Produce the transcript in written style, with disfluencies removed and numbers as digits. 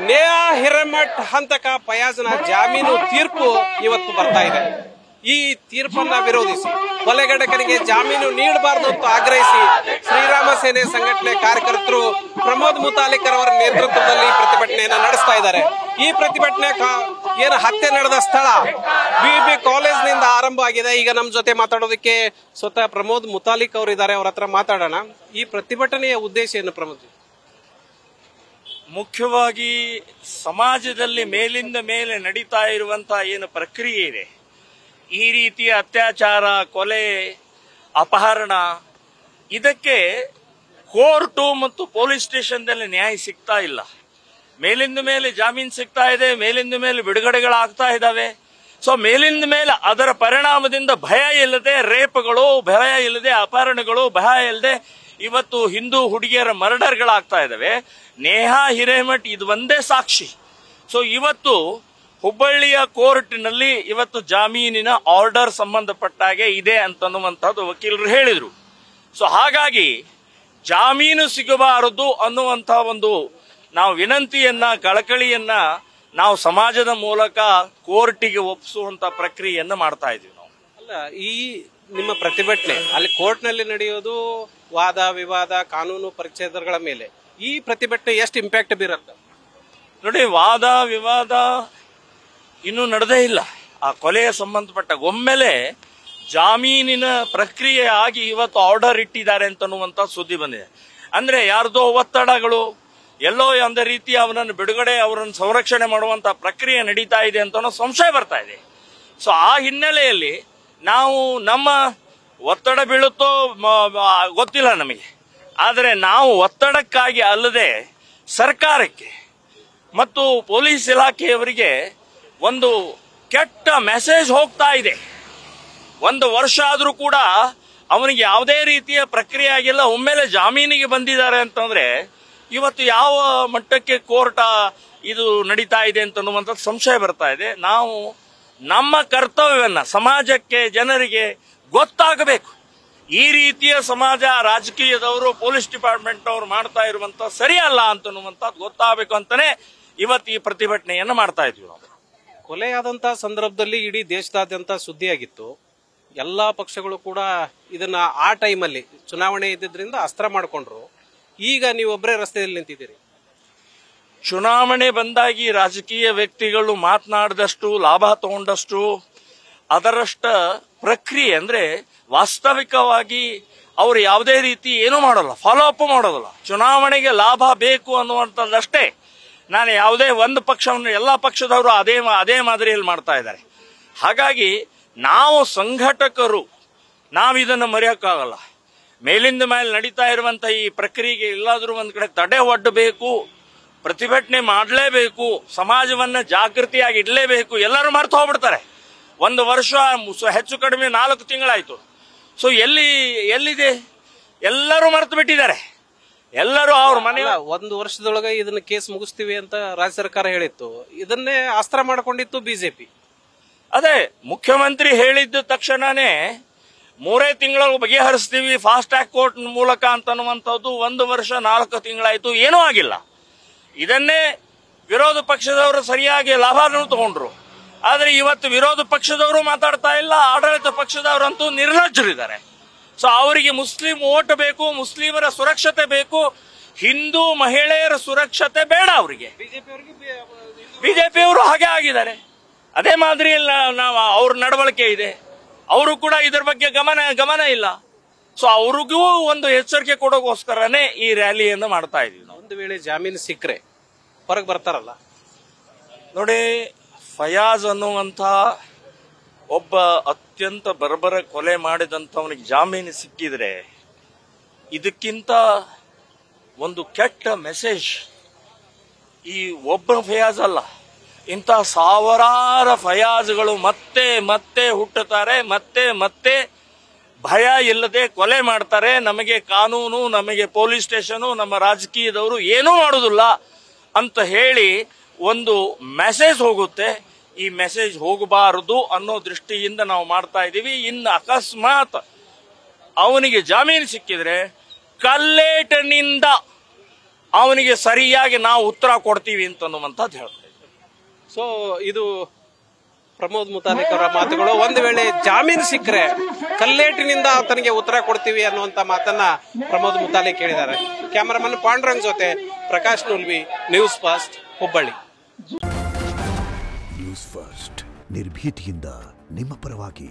ನೇಹಾ ಹಿರೇಮಠ್ ಹಂತಕ ಫಯಾಜ್ನ ಜಾಮೀನು ತೀರ್ಪು ಇವತ್ತು ಬರ್ತಾ ಇದೆ. ಈ ತೀರ್ಪನ್ನ ವಿರೋಧಿಸಿ ಕೊಲೆಗಡಕನಿಗೆ ಜಾಮೀನು ನೀಡಬಾರದು ಅಂತ ಆಗ್ರಹಿಸಿ ಶ್ರೀರಾಮ ಸೇನೆ ಸಂಘಟನೆ ಕಾರ್ಯಕರ್ತರು ಪ್ರಮೋದ್ ಮುತಾಲಿಕರ್ ಅವರ ನೇತೃತ್ವದಲ್ಲಿ ಪ್ರತಿಭಟನೆಯನ್ನ ನಡೆಸ್ತಾ ಇದ್ದಾರೆ. ಈ ಪ್ರತಿಭಟನೆ ಏನು ಹತ್ಯೆ ನಡೆದ ಸ್ಥಳ ಬಿಬಿ ಕಾಲೇಜ್ನಿಂದ ಆರಂಭ ಆಗಿದೆ. ಈಗ ನಮ್ಮ ಜೊತೆ ಮಾತಾಡೋದಕ್ಕೆ ಸ್ವತಃ ಪ್ರಮೋದ್ ಮುತಾಲಿಕ್ ಅವರು ಇದ್ದಾರೆ, ಅವ್ರ ಹತ್ರ ಮಾತಾಡೋಣ. ಈ ಪ್ರತಿಭಟನೆಯ ಉದ್ದೇಶ ಏನು ಪ್ರಮೋದ್? ಮುಖ್ಯವಾಗಿ ಸಮಾಜದಲ್ಲಿ ಮೇಲಿಂದ ಮೇಲೆ ನಡೀತಾ ಇರುವಂತಹ ಏನು ಪ್ರಕ್ರಿಯೆ ಇದೆ, ಈ ರೀತಿಯ ಅತ್ಯಾಚಾರ, ಕೊಲೆ, ಅಪಹರಣ, ಇದಕ್ಕೆ ಕೋರ್ಟು ಮತ್ತು ಪೊಲೀಸ್ ಸ್ಟೇಷನ್ದಲ್ಲಿ ನ್ಯಾಯ ಸಿಗ್ತಾ ಇಲ್ಲ. ಮೇಲಿಂದ ಮೇಲೆ ಜಾಮೀನು ಸಿಗ್ತಾ ಇದೆ, ಮೇಲಿಂದ ಮೇಲೆ ಬಿಡುಗಡೆಗಳಾಗ್ತಾ ಇದ್ದಾವೆ. ಸೊ ಮೇಲಿಂದ ಮೇಲೆ ಅದರ ಪರಿಣಾಮದಿಂದ ಭಯ ಇಲ್ಲದೆ ರೇಪ್ಗಳು, ಭಯ ಇಲ್ಲದೆ ಅಪಹರಣಗಳು, ಭಯ ಇಲ್ಲದೆ ಇವತ್ತು ಹಿಂದೂ ಹುಡುಗಿಯರ ಮರ್ಡರ್ಗಳಾಗ್ತಾ ಇದ್ದಾವೆ. ನೇಹಾ ಹಿರೇಮಠ್ ಇದು ಒಂದೇ ಸಾಕ್ಷಿ. ಸೊ ಇವತ್ತು ಹುಬ್ಬಳ್ಳಿಯ ಕೋರ್ಟ್ನಲ್ಲಿ ಇವತ್ತು ಜಾಮೀನಿನ ಆರ್ಡರ್ ಸಂಬಂಧಪಟ್ಟಾಗೆ ಇದೆ ಅಂತನ್ನುವಂಥದ್ದು ವಕೀಲರು ಹೇಳಿದ್ರು. ಸೊ ಹಾಗಾಗಿ ಜಾಮೀನು ಸಿಗಬಾರದು ಅನ್ನುವಂಥ ಒಂದು ನಾವು ವಿನಂತಿಯನ್ನ, ಕಳಕಳಿಯನ್ನ ನಾವು ಸಮಾಜದ ಮೂಲಕ ಕೋರ್ಟಿಗೆ ಒಪ್ಪಿಸುವಂತ ಪ್ರಕ್ರಿಯೆಯನ್ನ ಮಾಡ್ತಾ ಇದೀವಿ ನಾವು. ಅಲ್ಲ, ಈ ನಿಮ್ಮ ಪ್ರತಿಭಟನೆ ಅಲ್ಲಿ ಕೋರ್ಟ್ನಲ್ಲಿ ನಡೆಯೋದು ವಾದ ವಿವಾದ, ಕಾನೂನು ಪರಿಚ್ಛೇದಗಳ ಮೇಲೆ. ಈ ಪ್ರತಿಭಟನೆ ಎಷ್ಟು ಇಂಪ್ಯಾಕ್ಟ್ ಬೀರುತ್ತೆ ನೋಡಿ. ವಾದ ವಿವಾದ ಇನ್ನೂ ನಡೆದೇ ಇಲ್ಲ. ಆ ಕೊಲೆಯ ಸಂಬಂಧಪಟ್ಟ ಒಮ್ಮೆಲೆ ಜಾಮೀನಿನ ಪ್ರಕ್ರಿಯೆ ಆಗಿ ಇವತ್ತು ಆರ್ಡರ್ ಇಟ್ಟಿದ್ದಾರೆ ಅಂತನ್ನುವಂತ ಸುದ್ದಿ ಬಂದಿದೆ. ಅಂದ್ರೆ ಯಾರ್ದೋ ಒತ್ತಡಗಳು, ಎಲ್ಲೋ ಒಂದು ರೀತಿ ಅವನನ್ನು ಬಿಡುಗಡೆ, ಅವರನ್ನು ಸಂರಕ್ಷಣೆ ಮಾಡುವಂತ ಪ್ರಕ್ರಿಯೆ ನಡೀತಾ ಇದೆ ಅಂತ ಸಂಶಯ ಬರ್ತಾ ಇದೆ. ಸೊ ಆ ಹಿನ್ನೆಲೆಯಲ್ಲಿ ನಾವು ನಮ್ಮ ಒತ್ತಡ ಬೀಳುತ್ತೋ ಗೊತ್ತಿಲ್ಲ ನಮಗೆ, ಆದರೆ ನಾವು ಒತ್ತಡಕ್ಕಾಗಿ ಅಲ್ಲದೆ ಸರ್ಕಾರಕ್ಕೆ ಮತ್ತು ಪೊಲೀಸ್ ಇಲಾಖೆಯವರಿಗೆ ಒಂದು ಕೆಟ್ಟ ಮೆಸೇಜ್ ಹೋಗ್ತಾ ಇದೆ. ಒಂದು ವರ್ಷ ಆದರೂ ಕೂಡ ಅವನಿಗೆ ಯಾವುದೇ ರೀತಿಯ ಪ್ರಕ್ರಿಯೆ ಆಗಿಲ್ಲ, ಒಮ್ಮೆಲೆ ಜಾಮೀನಿಗೆ ಬಂದಿದ್ದಾರೆ ಅಂತಂದ್ರೆ ಇವತ್ತು ಯಾವ ಮಟ್ಟಕ್ಕೆ ಕೋರ್ಟ್ ಇದು ನಡೀತಾ ಇದೆ ಅಂತನ್ನುವಂಥ ಸಂಶಯ ಬರ್ತಾ ಇದೆ. ನಾವು ನಮ್ಮ ಕರ್ತವ್ಯವನ್ನ ಸಮಾಜಕ್ಕೆ, ಜನರಿಗೆ ಗೊತ್ತಾಗಬೇಕು. ಈ ರೀತಿಯ ಸಮಾಜ, ರಾಜಕೀಯದವರು, ಪೊಲೀಸ್ ಡಿಪಾರ್ಟ್ಮೆಂಟ್ ಅವರು ಮಾಡ್ತಾ ಇರುವಂತ ಸರಿಯಲ್ಲ ಅಂತನ್ನುವಂಥದ್ದು ಗೊತ್ತಾಗಬೇಕು ಅಂತಾನೆ ಇವತ್ತು ಈ ಪ್ರತಿಭಟನೆಯನ್ನು ಮಾಡ್ತಾ ಇದ್ವಿ ನಾವು. ಕೊಲೆಯಾದಂತಹ ಸಂದರ್ಭದಲ್ಲಿ ಇಡೀ ದೇಶದಾದ್ಯಂತ ಸುದ್ದಿಯಾಗಿತ್ತು. ಎಲ್ಲಾ ಪಕ್ಷಗಳು ಕೂಡ ಇದನ್ನ ಆ ಟೈಮಲ್ಲಿ ಚುನಾವಣೆ ಇದ್ದಿದ್ರಿಂದ ಅಸ್ತ್ರ ಮಾಡಿಕೊಂಡ್ರು. ಈಗ ನೀವೊಬ್ಬರೇ ರಸ್ತೆಯಲ್ಲಿ ನಿಂತಿದ್ದೀರಿ. ಚುನಾವಣೆ ಬಂದಾಗಿ ರಾಜಕೀಯ ವ್ಯಕ್ತಿಗಳು ಮಾತನಾಡಿದಷ್ಟು, ಲಾಭ ತಗೊಂಡಷ್ಟು, ಅದರಷ್ಟ ಪ್ರಕ್ರಿಯೆ ಅಂದ್ರೆ ವಾಸ್ತವಿಕವಾಗಿ ಅವರು ಯಾವುದೇ ರೀತಿ ಏನೂ ಮಾಡೋಲ್ಲ, ಫಾಲೋ ಅಪ್ ಮಾಡೋದಿಲ್ಲ. ಚುನಾವಣೆಗೆ ಲಾಭ ಬೇಕು ಅನ್ನುವಂಥದ್ದಷ್ಟೇ. ನಾನು ಯಾವುದೇ ಒಂದು ಪಕ್ಷವನ್ನು, ಎಲ್ಲಾ ಪಕ್ಷದವರು ಅದೇ ಮಾದರಿಯಲ್ಲಿ ಮಾಡ್ತಾ ಇದ್ದಾರೆ. ಹಾಗಾಗಿ ನಾವು ಸಂಘಟಕರು ನಾವಿದನ್ನು ಮರೆಯೋಕ್ಕಾಗಲ್ಲ. ಮೇಲಿಂದ ಮೇಲೆ ನಡೀತಾ ಇರುವಂತ ಈ ಪ್ರಕ್ರಿಯೆಗೆ ಎಲ್ಲಾದರೂ ಒಂದ್ ಕಡೆ ತಡೆ ಒಡ್ಡಬೇಕು, ಪ್ರತಿಭಟನೆ ಮಾಡಲೇಬೇಕು, ಸಮಾಜವನ್ನ ಜಾಗೃತಿಯಾಗಿ ಇಡಲೇಬೇಕು. ಎಲ್ಲರೂ ಮರ್ತು ಹೋಗ್ಬಿಡ್ತಾರೆ. ಒಂದು ವರ್ಷ ಹೆಚ್ಚು ಕಡಿಮೆ 4 ತಿಂಗಳಾಯ್ತು. ಸೊ ಎಲ್ಲಿದೆ? ಎಲ್ಲರೂ ಮರ್ತು ಬಿಟ್ಟಿದ್ದಾರೆ. ಎಲ್ಲರೂ ಅವ್ರ ಮನೆ. ಒಂದು ವರ್ಷದೊಳಗೆ ಇದನ್ನ ಕೇಸ್ ಮುಗಿಸ್ತೀವಿ ಅಂತ ರಾಜ್ಯ ಸರ್ಕಾರ ಹೇಳಿತ್ತು. ಇದನ್ನೇ ಅಸ್ತ್ರ ಮಾಡಿಕೊಂಡಿತ್ತು ಬಿಜೆಪಿ. ಅದೇ ಮುಖ್ಯಮಂತ್ರಿ ಹೇಳಿದ್ದ ತಕ್ಷಣನೇ 3 ತಿಂಗಳು ಬಗೆಹರಿಸ್ತೀವಿ ಫಾಸ್ಟ್ ಟ್ರ್ಯಾಕ್ ಕೋರ್ಟ್ ಮೂಲಕ ಅಂತನ್ನುವಂಥದ್ದು 1 ವರ್ಷ 4 ತಿಂಗಳಾಯ್ತು, ಏನೂ ಆಗಿಲ್ಲ. ಇದನ್ನೇ ವಿರೋಧ ಪಕ್ಷದವರು ಸರಿಯಾಗಿ ಲಾಭವನ್ನು ತಗೊಂಡ್ರು. ಆದ್ರೆ ಇವತ್ತು ವಿರೋಧ ಪಕ್ಷದವರು ಮಾತಾಡ್ತಾ ಇಲ್ಲ, ಆಡಳಿತ ಪಕ್ಷದವರಂತೂ ನಿರ್ಲಜ್ಜರಿದ್ದಾರೆ. ಸೊ ಅವರಿಗೆ ಮುಸ್ಲಿಂ ಓಟ್ ಬೇಕು, ಮುಸ್ಲಿಮರ ಸುರಕ್ಷತೆ ಬೇಕು, ಹಿಂದೂ ಮಹಿಳೆಯರ ಸುರಕ್ಷತೆ ಬೇಡ ಅವರಿಗೆ. ಬಿಜೆಪಿಯವರು ಹಾಗೆ ಆಗಿದ್ದಾರೆ. ಅದೇ ಮಾದರಿಯಲ್ಲಿ ನಾವು ಅವ್ರ ನಡವಳಿಕೆ ಇದೆ. ಅವರು ಕೂಡ ಇದರ ಬಗ್ಗೆ ಗಮನ ಇಲ್ಲ. ಸೊ ಅವ್ರಿಗೂ ಒಂದು ಎಚ್ಚರಿಕೆ ಕೊಡೋಗೋಸ್ಕರನೇ ಈ ರ್ಯಾಲಿಯನ್ನು ಮಾಡ್ತಾ ಇದೀವಿ ನಾವು. ಒಂದು ವೇಳೆ ಜಾಮೀನು ಸಿಕ್ಕರೆ ಹೊರಗೆ ಬರ್ತಾರಲ್ಲ ನೋಡಿ, ಫಯಾಜ್ ಅನ್ನುವಂಥ ಒಬ್ಬ ಅತ್ಯಂತ ಬರ್ಬರ ಕೊಲೆ ಮಾಡಿದಂಥವನಿಗೆ ಜಾಮೀನು ಸಿಕ್ಕಿದ್ರೆ ಇದಕ್ಕಿಂತ ಒಂದು ಕೆಟ್ಟ ಮೆಸೇಜ್ ಈ ಒಬ್ಬ ಫಯಾಜ್ ಅಲ್ಲ, ಇಂಥ ಸಾವಿರಾರು ಫಯಾಜ್ಗಳು ಮತ್ತೆ ಮತ್ತೆ ಹುಟ್ಟುತ್ತಾರೆ, ಮತ್ತೆ ಭಯ ಇಲ್ಲದೆ ಕೊಲೆ ಮಾಡ್ತಾರೆ. ನಮಗೆ ಕಾನೂನು, ನಮಗೆ ಪೊಲೀಸ್ ಸ್ಟೇಷನು, ನಮ್ಮ ರಾಜಕೀಯದವರು ಏನೂ ಮಾಡುವುದಿಲ್ಲ ಅಂತ ಹೇಳಿ ಒಂದು ಮೆಸೇಜ್ ಹೋಗುತ್ತೆ. ಈ ಮೆಸೇಜ್ ಹೋಗಬಾರದು ಅನ್ನೋ ದೃಷ್ಟಿಯಿಂದ ನಾವು ಮಾಡ್ತಾ ಇದ್ದೀವಿ. ಇನ್ನು ಅಕಸ್ಮಾತ್ ಅವನಿಗೆ ಜಾಮೀನು ಸಿಕ್ಕಿದ್ರೆ ಕಲ್ಲೇಟನಿಂದ ಅವನಿಗೆ ಸರಿಯಾಗಿ ನಾವು ಉತ್ತರ ಕೊಡ್ತೀವಿ ಅಂತನ್ನುವಂಥದ್ದು ಹೇಳ್ತಾ ಇದ್ದಾರೆ. ಸೊ ಇದು ಪ್ರಮೋದ್ ಮುತಾಲಿಕ್ ಅವರ ಮಾತುಗಳು. ಒಂದು ವೇಳೆ ಜಾಮೀನು ಸಿಕ್ಕರೆ ಕಲ್ಲೇಟಿನಿಂದ ಆತನಿಗೆ ಉತ್ತರ ಕೊಡ್ತೀವಿ ಅನ್ನುವಂತ ಮಾತನ್ನ ಪ್ರಮೋದ್ ಮುತಾಲಿಕ್ ಹೇಳಿದ್ದಾರೆ. ಕ್ಯಾಮರಾಮನ್ ಪಾಂಡುರಂಗ್ ಜೊತೆ Prakash Nulvi, news first, Hubballi. News first ನಿರ್ಭೀತಿಯಿಂದ ನಿಮ್ಮ ಪರವಾಗಿ.